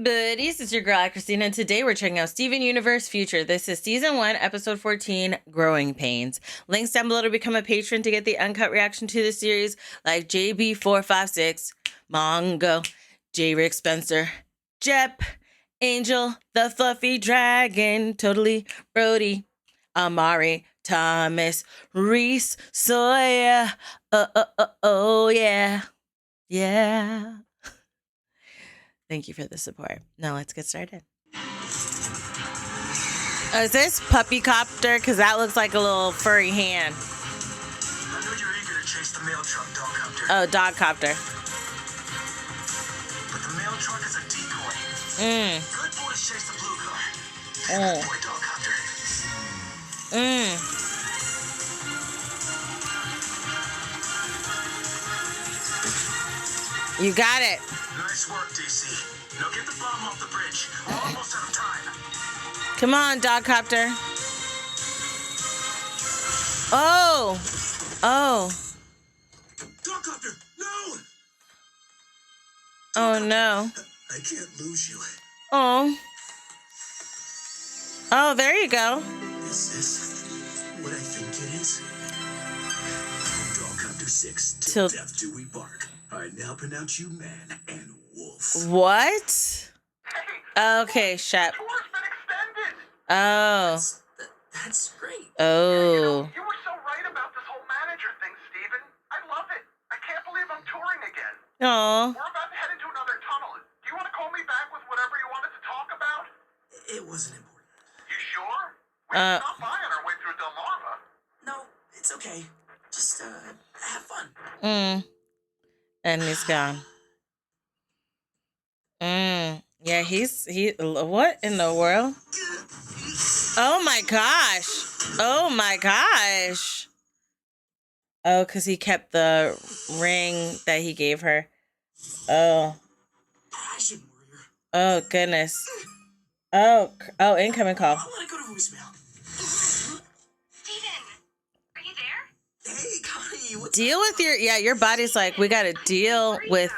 buddies? It's your girl, AyChristene, and today we're checking out Steven Universe Future. This is Season 1, Episode 14, Growing Pains. Links down below to become a patron to get the uncut reaction to the series, like JB456, Mongo, J. Rick Spencer, Jep, Angel, the Fluffy Dragon, Totally, Brody, Amari, Thomas, Reese, Sawyer, oh yeah, yeah. Thank you for the support. Now let's get started. Oh, is this Puppy Copter? Because that looks like a little furry hand. I know you're eager to chase the mail truck, Dog Copter. Oh, Dog Copter. But the mail truck is a decoy. Good boys chase the blue car. Good boy, Dog Copter. You got it. Nice work, DC. Now get the bomb off the bridge. We're almost out of time. Come on, Dog Copter. Oh. Oh. Dog Copter, no! Oh, no. I can't lose you. Oh. Oh, there you go. Is this what I think it is? Dog Copter 6, till death do we bark. I now pronounce you man and wolf. What? Okay, Shep. Tour's been extended. Oh. That's great. Oh. You were so right about this whole manager thing, Steven. I love it. I can't believe I'm touring again. Oh. We're about to head into another tunnel. Do you want to call me back with whatever you wanted to talk about? It wasn't important. You sure? We can stop by on our way through Delmarva. No, it's okay. Just, have fun. And he's gone. Yeah, he, what in the world? Oh my gosh. Oh my gosh. Oh, because he kept the ring that he gave her. Oh. I shouldn't worry her. Oh, goodness. Oh, incoming call. I'll let it go to voicemail. Steven, are you there? Hey, Connie, what's Deal with your body's like, we got to deal with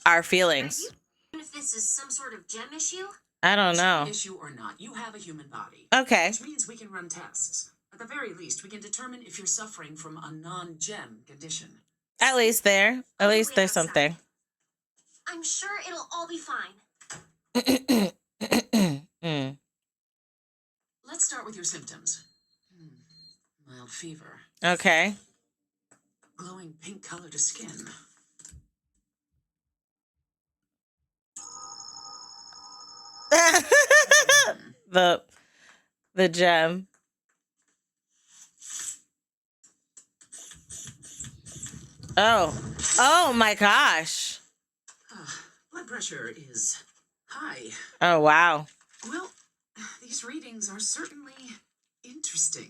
our feelings. If this is some sort of gem issue? I don't know. Issue or not, you have a human body. Okay. Which means we can run tests. At the very least, we can determine if you're suffering from a non-gem condition. At least there. At least there's something. I'm sure it'll all be fine. Let's start with your symptoms. Mild fever. Okay. Glowing pink color to skin. the gem. Oh my gosh. Blood pressure is high. Oh wow. Well, these readings are certainly interesting.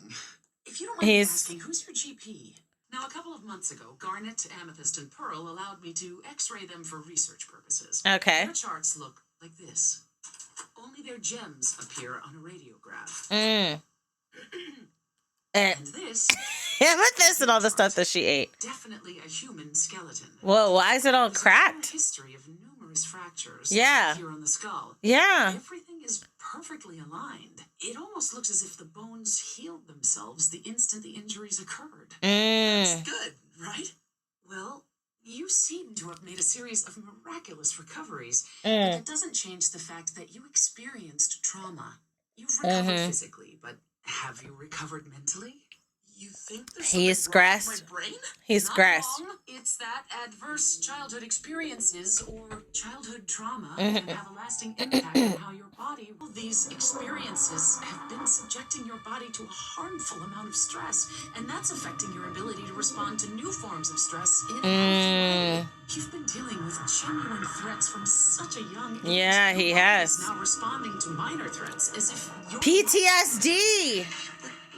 If you don't mind me asking, who's your GP? Now, a couple of months ago, Garnet, Amethyst, and Pearl allowed me to x-ray them for research purposes. Okay. Their charts look like this. Only their gems appear on a radiograph. And this... Amethyst and all the stuff that she ate. Definitely a human skeleton. Well, why is it all cracked? History of numerous fractures. Yeah. Here on the skull. Yeah. Everything is perfectly aligned. It almost looks as if the bones healed themselves the instant the injuries occurred. That's good, right? Well, you seem to have made a series of miraculous recoveries, but that doesn't change the fact that you experienced trauma. You've recovered physically, but have you recovered mentally? You think there's He's something wrong with stressed. my brain? He's Not stressed. wrong. It's that adverse childhood experiences or childhood trauma can have a lasting impact on how your body... These experiences have been subjecting your body to a harmful amount of stress, and that's affecting your ability to respond to new forms of stress in a healthy way. You've been dealing with genuine threats from such a young age. Yeah, he Your body has. is now responding to minor threats as if your PTSD.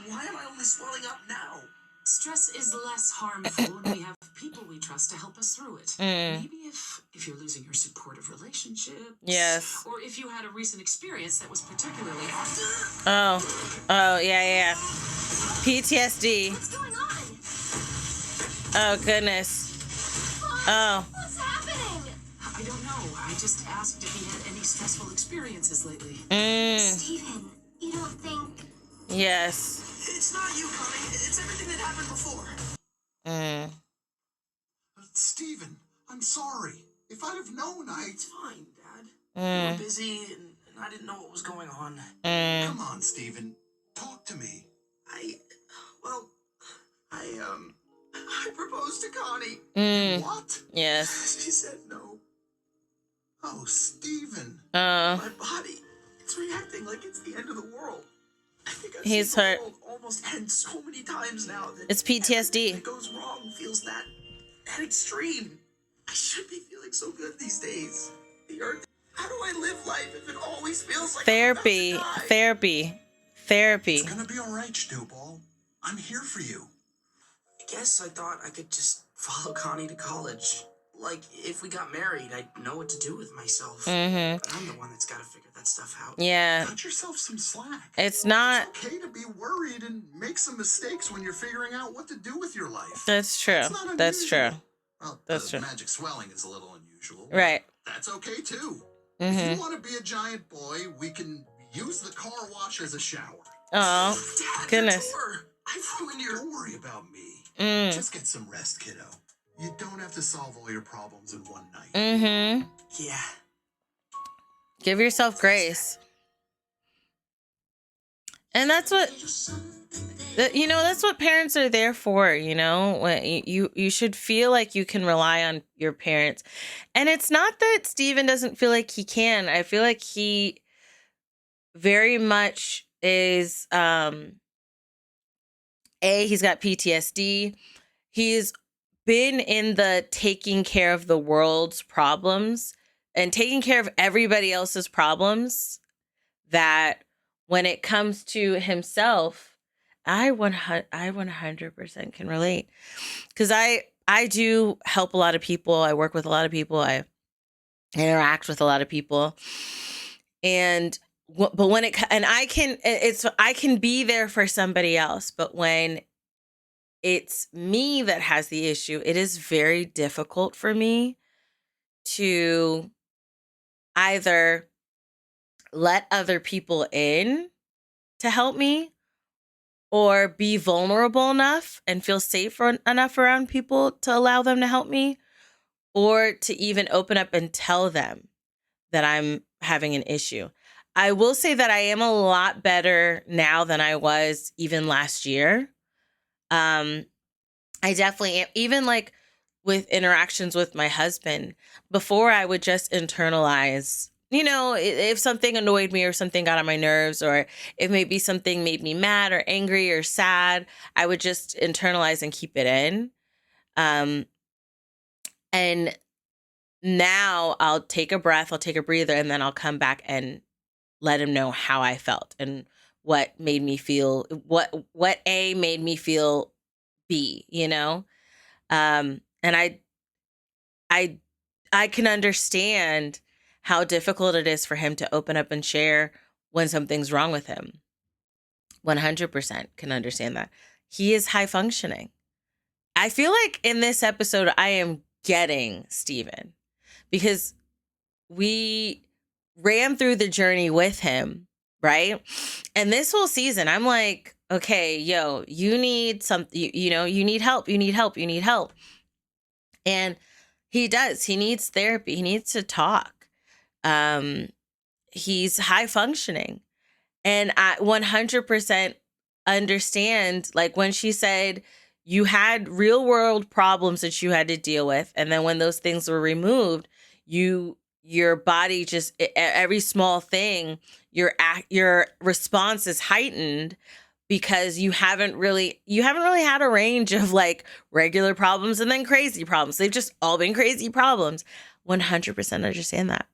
Why am I only swelling up now? Stress is less harmful when we have people we trust to help us through it. Maybe if you're losing your supportive relationship. Yes. Or if you had a recent experience that was particularly hard. Oh, yeah. PTSD. What's going on? Oh, goodness. Oh. What's happening? I don't know. I just asked if he had any stressful experiences lately. Steven, you don't think... Yes. It's not you, Connie. It's everything that happened before. Steven, I'm sorry. If I'd have known, It's fine, Dad. You were busy, and I didn't know what was going on. Come on, Steven. Talk to me. I proposed to Connie. What? Yes. She said no. Oh, Steven. My body, it's reacting like it's the end of the world. I think I've He's seen the hurt. world almost end so many times now that It's everything PTSD. that goes wrong feels that extreme. I should be feeling so good these days. The earth. How do I live life if it always feels like Therapy. I'm about to die? Therapy. It's gonna be alright, Stewball. I'm here for you. I guess I thought I could just follow Connie to college. Like, if we got married, I'd know what to do with myself. But I'm the one that's got to figure that stuff out. Yeah. Cut yourself some slack. It's not. It's okay to be worried and make some mistakes when you're figuring out what to do with your life. That's true. It's not That's true. unusual. Well, That's the true. magic swelling is a little unusual. Right. That's okay too. If you want to be a giant boy, we can use the car wash as a shower. Oh, Dad, goodness. the tour. I ruined your... Don't worry about me. Just get some rest, kiddo. You don't have to solve all your problems in one night. Yeah. Give yourself grace. And that's what, that's what parents are there for, when you should feel like you can rely on your parents. And it's not that Steven doesn't feel like he can. I feel like he very much is, he's got PTSD. He's been in the taking care of the world's problems and taking care of everybody else's problems, that when it comes to himself, I 100% can relate, because I do help a lot of people. I work with a lot of people. I interact with a lot of people, and but when I can be there for somebody else, but when it's me that has the issue, it is very difficult for me to either let other people in to help me, or be vulnerable enough and feel safe enough around people to allow them to help me, or to even open up and tell them that I'm having an issue. I will say that I am a lot better now than I was even last year. I definitely am. Even like with interactions with my husband, before I would just internalize, if something annoyed me or something got on my nerves, or if maybe something made me mad or angry or sad, I would just internalize and keep it in. And now I'll take a breath, I'll take a breather, and then I'll come back and let him know how I felt and what made me feel, what A made me feel B, and I can understand how difficult it is for him to open up and share when something's wrong with him. 100% can understand that. He is high functioning. I feel like in this episode, I am getting Steven, because we ran through the journey with him, right? And this whole season, I'm like, okay, yo, you need something, you need help, you need help, you need help. And he does. He needs therapy. He needs to talk. He's high functioning. And I 100% understand, like when she said you had real world problems that you had to deal with. And then when those things were removed, your body just, every small thing, your response is heightened, because you haven't really had a range of like regular problems and then crazy problems. They've just all been crazy problems. 100% understand that.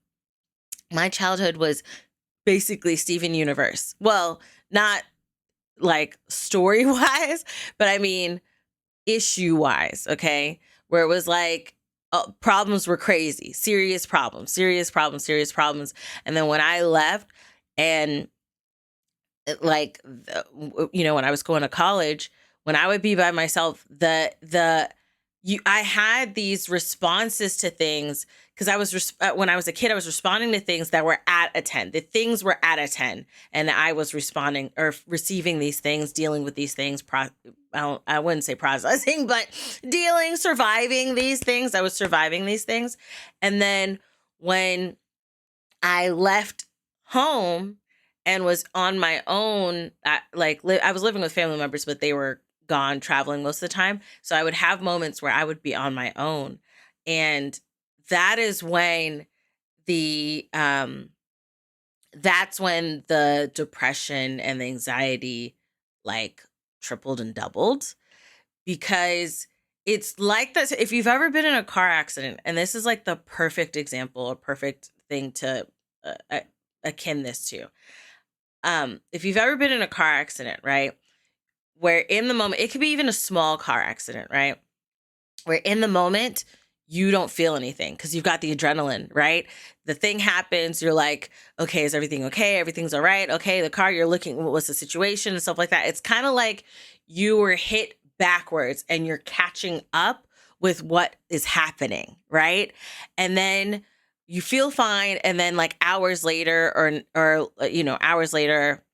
My childhood was basically Steven Universe. Well, not like story wise, but I mean issue wise. Okay. Where it was like, problems were crazy, serious problems. And then when I left, and like, when I was going to college, when I would be by myself, the I had these responses to things because when I was a kid, I was responding to things that were at a 10. The things were at a 10, and I was responding or receiving these things, dealing with these things. I wouldn't say processing, but surviving these things. I was surviving these things. And then when I left home and was on my own, I was living with family members, but they were gone traveling most of the time. So I would have moments where I would be on my own. And that is when that's when the depression and the anxiety like tripled and doubled, because it's like this. If you've ever been in a car accident, and this is like the perfect example, a perfect thing to akin this to. If you've ever been in a car accident, right? Where in the moment, it could be even a small car accident, right? Where in the moment, you don't feel anything because you've got the adrenaline, right? The thing happens, you're like, okay, is everything okay? Everything's all right. Okay, the car, you're looking, what was the situation and stuff like that. It's kind of like you were hit backwards and you're catching up with what is happening, right? And then you feel fine. And then like hours later or hours later,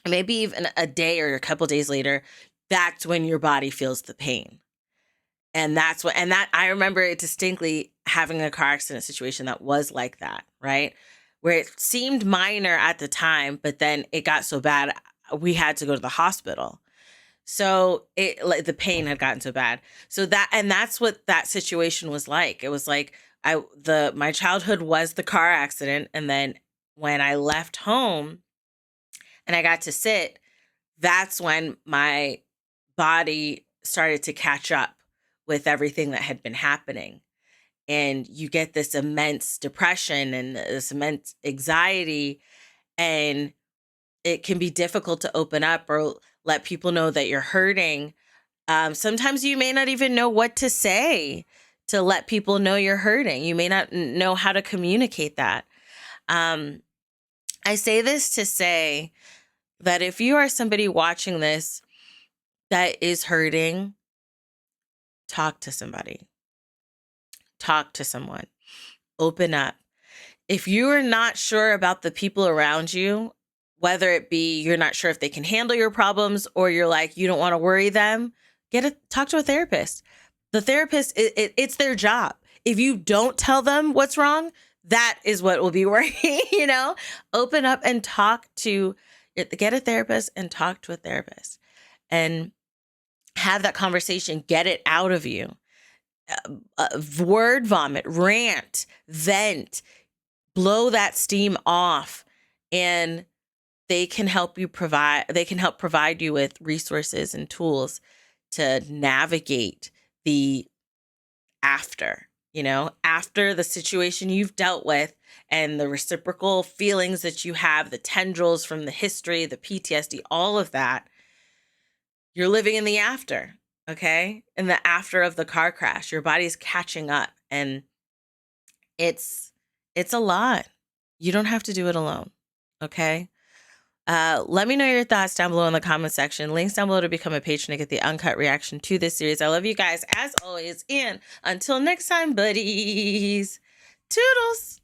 maybe even a day or a couple days later, that's when your body feels the pain. And I remember it distinctly, having a car accident situation that was like that, right? Where it seemed minor at the time, but then it got so bad, we had to go to the hospital. So the pain had gotten so bad. So that's what that situation was like. It was like my childhood was the car accident. And then when I left home and I got to sit, that's when my body started to catch up with everything that had been happening. And you get this immense depression and this immense anxiety, and it can be difficult to open up or let people know that you're hurting. Sometimes you may not even know what to say to let people know you're hurting. You may not know how to communicate that. I say this to say that if you are somebody watching this that is hurting, talk to somebody. Talk to someone. Open up. If you are not sure about the people around you, whether it be you're not sure if they can handle your problems or you're like, you don't want to worry them, talk to a therapist. The therapist, it's their job. If you don't tell them what's wrong, that is what will be worrying, Open up and get a therapist and talk to a therapist and have that conversation, get it out of you. Word vomit, rant, vent, blow that steam off, and they can help provide you with resources and tools to navigate the after the situation you've dealt with and the reciprocal feelings that you have, the tendrils from the history, the PTSD, all of that. You're living in the after, okay? In the after of the car crash, your body's catching up, and it's a lot. You don't have to do it alone, okay? Let me know your thoughts down below in the comment section. Links down below to become a patron to get the uncut reaction to this series. I love you guys as always, and until next time, buddies. Toodles!